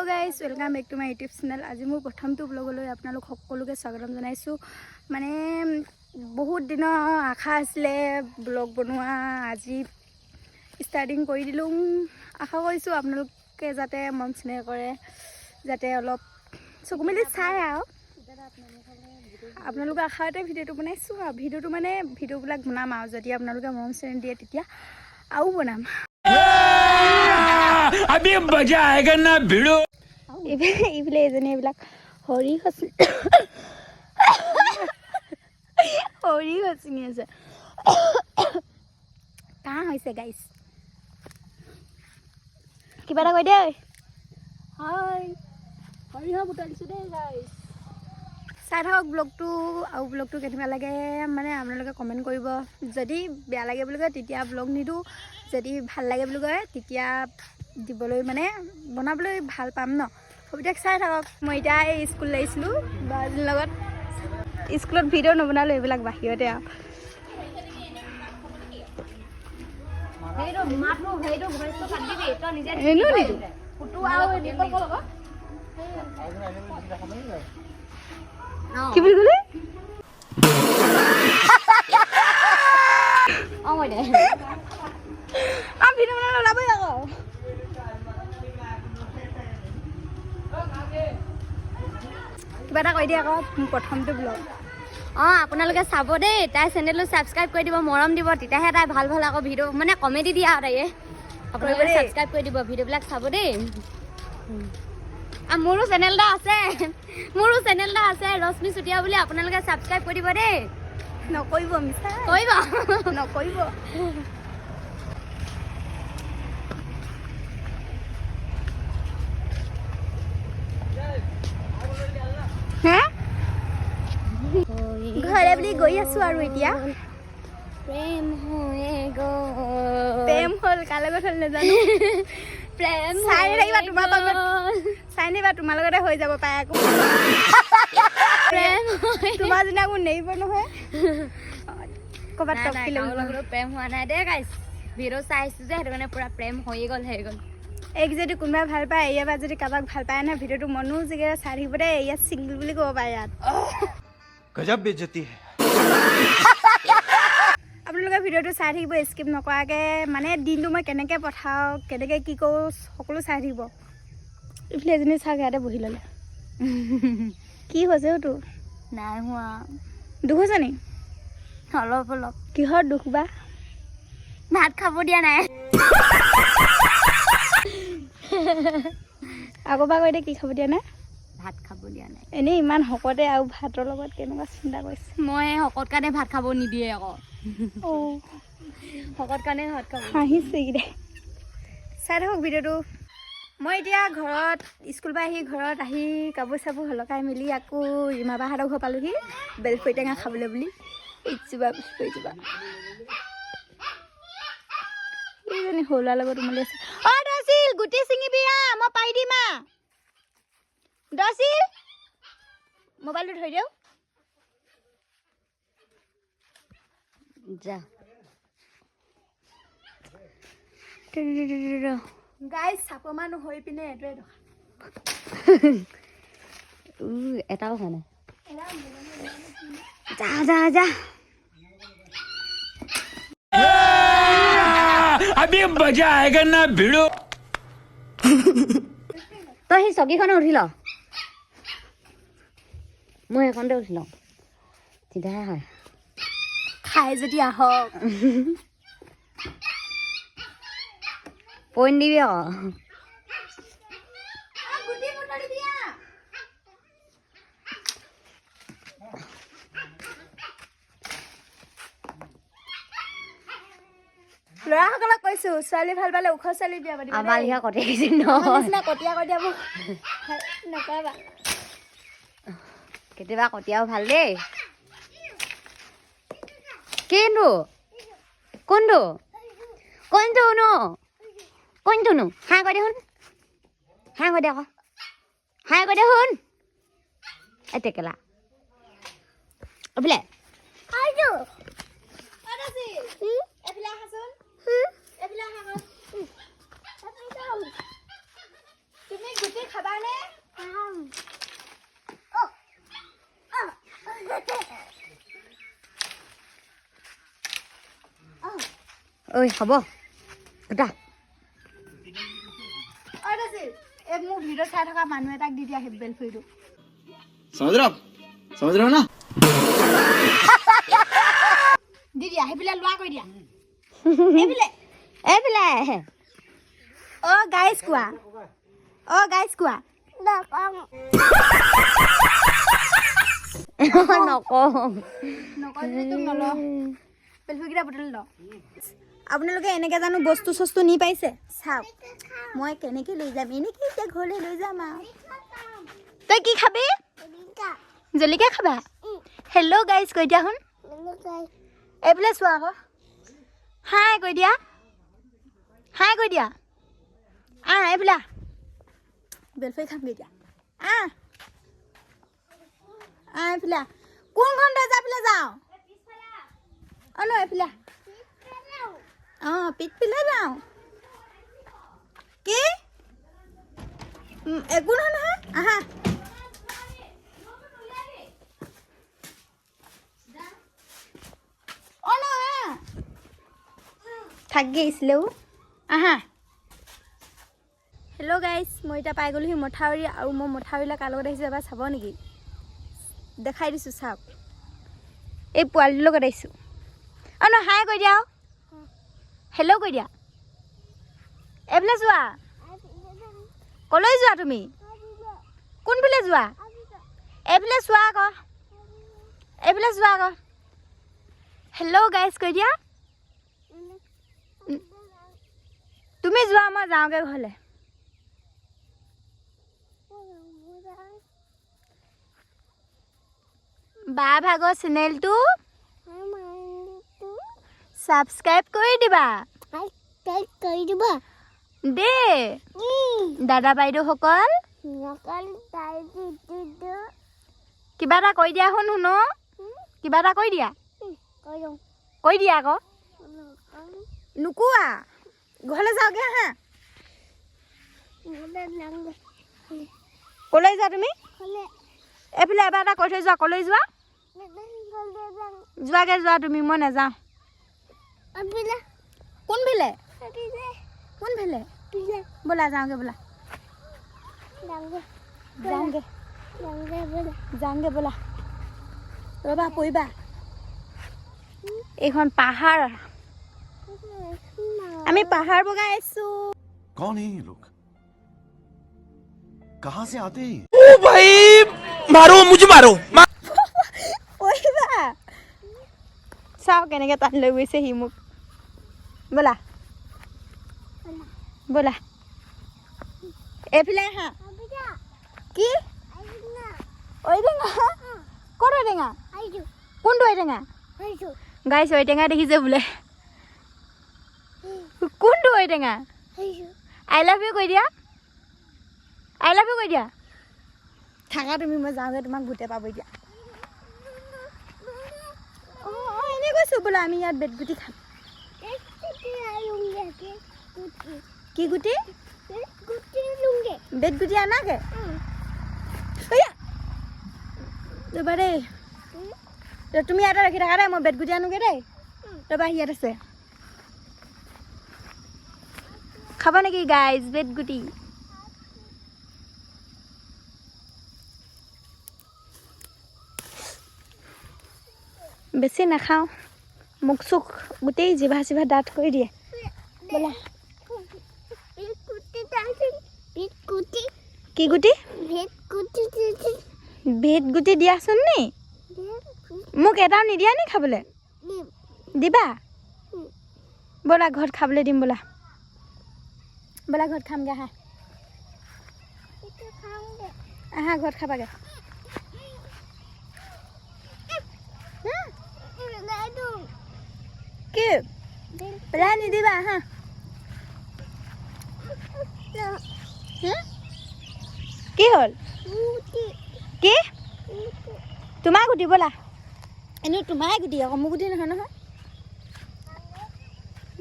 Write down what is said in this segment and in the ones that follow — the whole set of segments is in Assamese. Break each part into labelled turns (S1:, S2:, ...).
S1: Guys welcome back to my YouTube channel. আজি মোৰ প্ৰথমটো ব্লগলৈ আপোনালোক সকলোকে স্বাগতম জনাইছোঁ। মানে বহুত দিনৰ আশা আছিলে ব্লগ বনোৱা, আজি ষ্টাৰ্টিং কৰি দিলোঁ। আশা কৰিছোঁ আপোনালোকে যাতে মন স্নেহ কৰে, যাতে অলপ চকু মেলি চাই আৰু আপোনালোকৰ আশাতে ভিডিঅ'টো বনাইছোঁ। আৰু ভিডিঅ'বিলাক বনাম আৰু যদি আপোনালোকে মন স্নেহ দিয়ে তেতিয়া আৰু বনাম।
S2: अभी मजा आएगा ना भिड़ो।
S1: এইফালে এজনী এইবিলাক হৰি হচিনি আছে। কাহ হৈছে গাইছ, কিবা এটা কৈ দে। হয় সৰিয়হ বুটলিছোঁ দেই গাইছ। চাই থাকক ব্লগটো, আৰু ব্লগটো কেনেকুৱা লাগে মানে আপোনালোকে কমেণ্ট কৰিব। যদি বেয়া লাগে বুলি কয় তেতিয়া ব্লগ নিদিওঁ, যদি ভাল লাগে বুলি কয় তেতিয়া দিবলৈ মানে বনাবলৈ ভাল পাম ন। সবিতাক চাই থাকক। মই এতিয়া এই স্কুল আহিছিলোঁ বাজনীৰ লগত, স্কুলত ভিডিঅ' নবনালোঁ, এইবিলাক বাহিৰতে আৰু কি বুলি ক'লে? ভিডিঅ' বনালে ওলাবই আকৌ। কিবা এটা কৈ দিয়ে আকৌ, প্ৰথমটো ব্লগ।
S3: আপোনালোকে চাব দেই, তাই চেনেলটো ছাবস্ক্ৰাইব কৰি দিব, মৰম দিব, তেতিয়াহে তাই ভাল ভাল আকৌ ভিডিঅ' মানে কমেডি দিয়ে আৰু তাইয়ে। আপোনালোকে ছাবস্ক্ৰাইব কৰি দিব, ভিডিঅ'বিলাক চাব দেই। মোৰো চেনেল এটা আছে ৰশ্মি চুতীয়া বুলি, আপোনালোকে ছাবস্ক্ৰাইব কৰি দিব দেই।
S1: নকৰিব মিছা
S3: কৰিব
S1: নকৰিব। ঘৰে বুলি গৈ আছো আৰু এতিয়া
S3: প্ৰেম হৈ গ'ল,
S1: প্ৰেম হ'ল কাৰ লগত হ'ল নাজানো।
S3: প্ৰেম
S1: চাই থাকিবা, তোমাৰ লগতে হৈ যাব পাৰে আকৌ।
S3: প্ৰেম
S1: তোমাৰ যেনে আকৌ নেৰিব নহয় ক'ৰবাত
S3: প্ৰেম হোৱা নাই দেই গাইছ। ভিডিঅ' চাইছো যে সেইটো কাৰণে পুৰা প্ৰেম হৈ গ'ল।
S1: এইক যদি কোনোবাই ভাল পায়, ইয়াৰ পৰা যদি কাৰোবাক ভাল পায় নহয়, ভিডিঅ'টো মনো যিকেইটা চাই থাকিব দেই। ইয়াত চিংগল বুলি ক'ব পাৰে। ইয়াত
S2: गजब बेइज्जती है।
S1: আপোনালোকে ভিডিঅ'টো চাই থাকিব স্কিপ নকৰাকৈ। মানে দিনটো মই কেনেকৈ পঠাওঁ, কেনেকৈ কি কৰোঁ সকলো চাই থাকিব। এইফালে এজনী চাওক, ইয়াতে বহি ল'লে। কি হৈছে তোৰ?
S3: নাই হোৱা,
S1: দুখ হৈছে নি?
S3: অলপ
S1: কিহৰ দুখ বা?
S3: ভাত খাব দিয়া নাই।
S1: আকৌ বা কৈ দে, কি খাব দিয়া নাই?
S3: ভাত খাব দিয়া নাই।
S1: এনেই ইমান শকতে আৰু ভাতৰ লগত কেনেকুৱা চিন্তা কৰিছে।
S3: মই শকত কাৰণে ভাত খাব নিদিয়ে আকৌ।
S1: অঁ,
S3: শকত কাৰণে ভাত খাব
S1: হাঁহিছে এইকেইটাই। চাই থাকক ভিডিঅ'টো। মই এতিয়া স্কুল পৰা ঘৰত আহি কাপোৰ চাপোৰ সলকাই মেলি আকৌ ৰীমা বাহঁতৰ ঘৰ পালোহি, বেলফৰি টেঙা খাবলৈ বুলি। এইজোপা এইজনী সৰু ল'ৰাৰ লগত উমলি আছে। অঁ দছিল, গুটি ছিঙিবি মই পাৰি দিম। দছিল, মোবাইলটো ধৰি দিওঁ।
S3: যা
S1: গাইজ চাপৰ মানুহ হৈ পিনে এইটোৱে দেখা।
S3: এটাও হোৱা নাই। যা
S2: अभी मजा आएगा ना भिड़ो।
S3: তই সেই চকীখনত উঠি ল, মই সেইখনতে উঠি লওঁ, তেতিয়াহে হয়।
S1: খাই যদি আহক।
S3: পইণ্ট দিবি আকৌ।
S1: ল'ৰাসকলক কৈছো, ছোৱালী ভাল পালে ওখ ছোৱালী বিয়া পাতিবা।
S3: আমাৰ লিখা কটিয়া কিছু
S1: নিচিনা কটীয়া মোক নকবা।
S3: কেতিয়াবা কটিয়াও ভাল দেই। কিন্তু কোনটো হাঁহ কৈ দে শুন, শুন। এই টেকেলা এইফালে
S1: তুমি কি খাবানে?
S3: ঐ হ'ব এটা
S1: এক মোৰ ভিডিঅ' চাই থকা মানুহ এটাক দি দিয়া হেব্বেল ফুৰিটো
S4: समझ रहे हो ना
S1: দি দিয়া সেইবিলাক লোৱা কৰি দিয়া
S3: এইফালে
S1: গাইজ কোৱা
S3: নকওঁ
S1: নকয় যদি তোক নলওঁ বেলফুকেইটা বুটলি ল আপোনালোকে এনেকৈ জানো বস্তু চস্তু নি পাইছে চাওক মই কেনেকৈ লৈ যাম এনেকৈ এতিয়া ঘৰলৈ লৈ যাম আৰু তই কি খাবি জলকীয়া খাবা হেল্ল' গাইজ কৈ দিয়া শুন এইফালে চোৱা আকৌ হাই কৈ দিয়া এইফালে বেলফুৰি খামগৈ এতিয়া এইফালে কোনখন দৰ্জাফালে যাওঁ ন এইফালে পিছফালে যাওঁ কি একো নহয় আহা থাকি গৈছিলেও আহা হেল্ল' গাইজ মই এতিয়া পাই গ'লোহি মথাউৰি আৰু মই মথাউৰিলৈ কাৰ লগত আহিছোঁ এবাৰ চাব নেকি দেখাই দিছোঁ চাওক এই পোৱালিটোৰ লগত আহিছোঁ ন হাই কৈ দিয়া হেল্ল' কৈ দিয়া এইফালে যোৱা ক'লৈ যোৱা তুমি কোনফালে যোৱা এইফালে চোৱা আকৌ হেল্ল' গাইজ কৈ দিয়া তুমি যোৱা মই যাওঁগৈ ঘৰলৈ বা ভাগৰ চেনেলটো ছাবস্ক্ৰাইব কৰি দিবা দেই দাদা বাইদেউসকল কিবা এটা কৈ দিয়া শুনো কিবা এটা কৈ দিয়া আকৌ নোকোৱা ঘৰলৈ যাওঁগৈ হা ক'লৈ যোৱা তুমি এইফালে এবাৰ এটা কৈ থৈ যোৱা ক'লৈ যোৱা যোৱা তুমি মই নাযাওঁ কোনফালে ব'লা যাওঁগৈ ব'লা ৰ'বা পৰিবা এইখন পাহাৰ আমি পাহাৰ বগাই আহিছোঁ
S5: कौन है ये लोग कहां से आते हैं
S2: ओ भाई मारो मुझे मारो
S1: পৰিবা চাওঁ কেনেকৈ টান লৈ গৈছে সি মোক ব'লা এইফালে আহা কি ঐটেঙা ক'ত ঐটেঙা কোনটো ঐটেঙা গাইছ ঐটেঙা দেখিছে বোলে কোনটো ঐটেঙা আই লাভ ইউ কৈ দিয়া থাকা তুমি মই যাওঁগৈ তোমাক ভূতে পাব এতিয়া এনেই কৈছোঁ বোলে আমি ইয়াত বেতগুটি খাম কি গুটি বেতগুটি আনাগে ৰ'বা দেই তুমি ইয়াতে ৰাখি থাকা দেই মই বেতগুটি আনোগৈ দেই ৰ'বা ইয়াত আছে খাব নেকি গাইজ বেতগুটি বেছি নাখাওঁ মুখ চুখ গোটেই জিভা চিভা ডাঠ কৰি দিয়ে ব'লা কি গুটি ভেট গুটি দিয়াচোন নি মোক এটাও নিদিয়া নি খাবলৈ দিবা ব'লা ঘৰত খাবলৈ দিম ব'লা ঘৰত খামগৈ আহা ঘৰত খাবাগৈ কি পেলাই নিদিবা আহা কি হ'ল কি তোমাৰ গুটি ব'লা এনেও তোমাৰে গুটি আকৌ মোৰ গুটি নহয়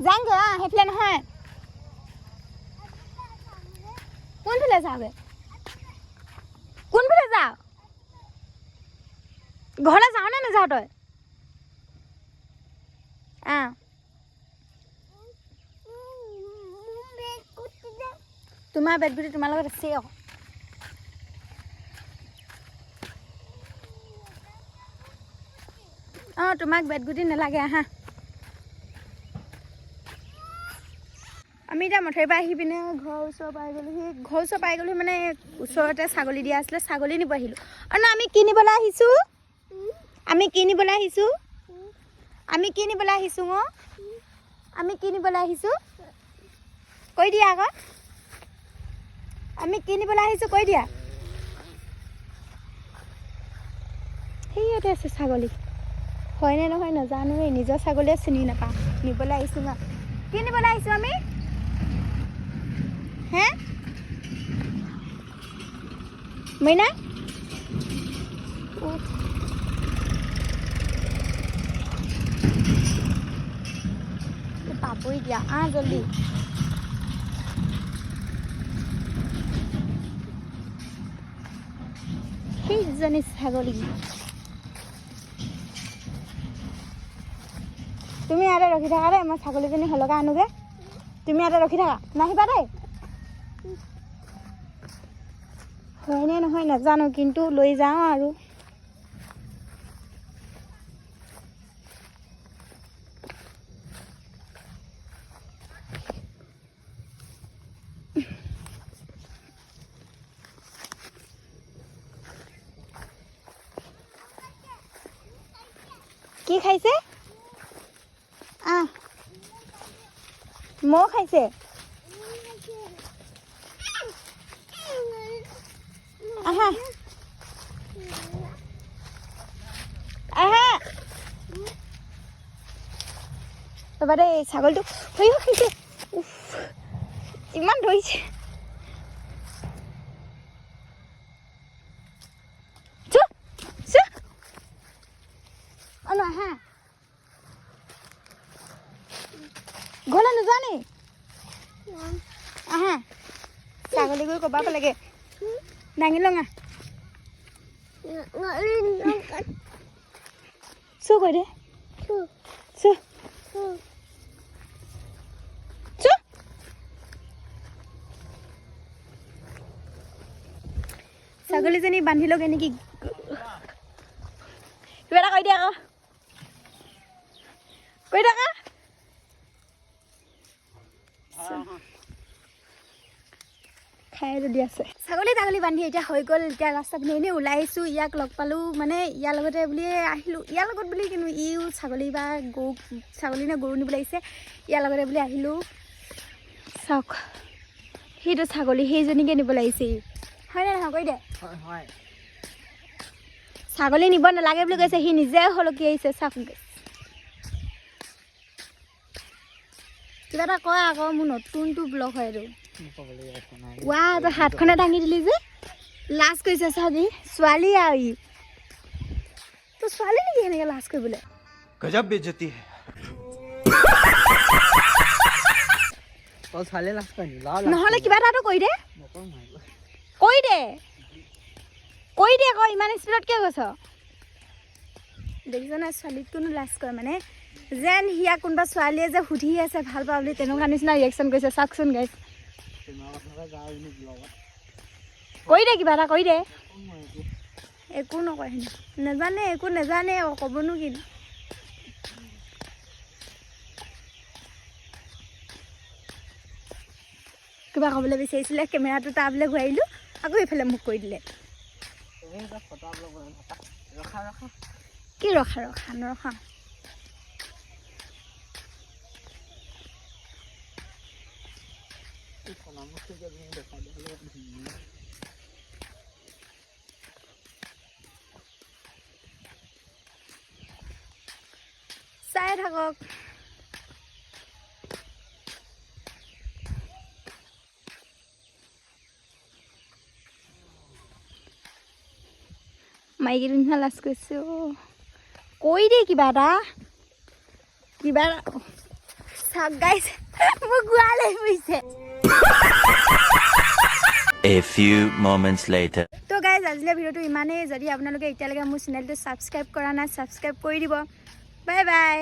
S1: যাওঁগৈ সেইফালে নহয় কোনফালে যাওঁগৈ কোনফালে যাওঁ ঘৰলৈ যাওঁ নে নাযাওঁ তই তোমাৰ বেটগুটি তোমাৰ লগত আছে আকৌ তোমাক বেটগুটি নালাগে আহা আমি এতিয়া মথাউৰিৰ পৰা আহি পিনে ঘৰৰ ওচৰ পাই গ'লোহি মানে ওচৰতে ছাগলী দিয়া আছিলে ছাগলী নিব আহিলোঁ আৰু আমি কি নিবলৈ আহিছোঁ আমি কি নিবলৈ আহিছোঁ কৈ দিয়া আকৌ আমি কি নিবলৈ আহিছোঁ কৈ দিয়া সেইয়াতে আছে ছাগলী হয়নে নহয় নাজানো নিজৰ ছাগলীয়ে চিনি নাপাওঁ নিবলৈ আহিছোঁ ন কি নিবলৈ আহিছোঁ আমি হে মইনা পাবই দিয়া জলদি সেইজনী ছাগলী তুমি ইয়াতে ৰখি থাকা দেই মই ছাগলীজনী হলকা আনোগে তুমি ইয়াতে ৰখি থাকা নাহিবা দেই হয়নে নহয় নাজানো কিন্তু লৈ যাওঁ আৰু কি খাইছে মৌ খাইছে আহা ৰ'বা দেই ছাগলীটো খাইছে ইমান ধৰিছে আহা ঘৰলৈ নোযোৱা নি আহা ছাগলী গৈ ক'বা লাগে দাঙি লওঁ চু কৈ দে চু ছাগলীজনী বান্ধি লগে নেকি কিবা এটা কৈ দিয়া আকৌ কৈ থাকা খাই যদি আছে ছাগলী বান্ধি এতিয়া হৈ গ'ল এতিয়া ৰাস্তা পিনে এনেই ওলাই আহিছোঁ ইয়াক লগ পালোঁ মানে ইয়াৰ লগতে বুলিয়ে আহিলোঁ ইয়াৰ লগত বুলি কিন্তু ইও ছাগলী বা গৰু ছাগলী নে গৰু নিবলৈ আহিছে ইয়াৰ লগতে বুলি আহিলোঁ চাওক সেইটো ছাগলী সেইজনীকে নিবলৈ আহিছে হয়নে নহয় কৈ দে
S4: হয়
S1: ছাগলী নিব নালাগে বুলি কৈছে সি নিজে হলকি আহিছে চাওক কিবা এটা কয় আকৌ মোৰ নতুনটো ব্লগ হয় এইটো তই হাতখনে দাঙি দিলি যে লাজ কৰিছে চাবি ছোৱালী আৰু ই তোৰ ছোৱালী নেকি এনেকৈ লাজ কৰিবলৈ
S2: गजब बेइज्जती है
S1: নহ'লে কিবা এটাতো কৈ দে আকৌ ইমান স্পীডত কিয় গৈছ দেখিছ নাই ছোৱালীক কোনো লাজ কৰে মানে যেন হিয়া কোনোবা ছোৱালীয়ে যে সুধি আছে ভাল পাওঁ বুলি তেনেকুৱা নিচিনা ৰিয়েকশ্যন কৰিছে চাওকচোন গাইছ কৈ দে কিবা এটা কৈ দে একো নকয় নেজানে একো নেজানে ক'বনো কি কিবা ক'বলৈ বিচাৰিছিলে কেমেৰাটো তাবলৈ ঘূৰাই দিলোঁ আকৌ এইফালে মোক কৈ দিলে কি ৰখা নৰখা চাই থাকক মাইকী নিচিনা লাজ কৰিছে কৈ দে কিবা এটা চাওক গাইছ মোক গোৱালে ফুৰিছে
S6: A few moments later.
S1: তো গাইজ আজিলৈ ভিডিঅ'টো ইমানেই। যদি আপোনালোকে এতিয়ালৈকে মোৰ চেনেলটো ছাবস্ক্ৰাইব কৰা নাই ছাবস্ক্ৰাইব কৰি দিব। Bye bye.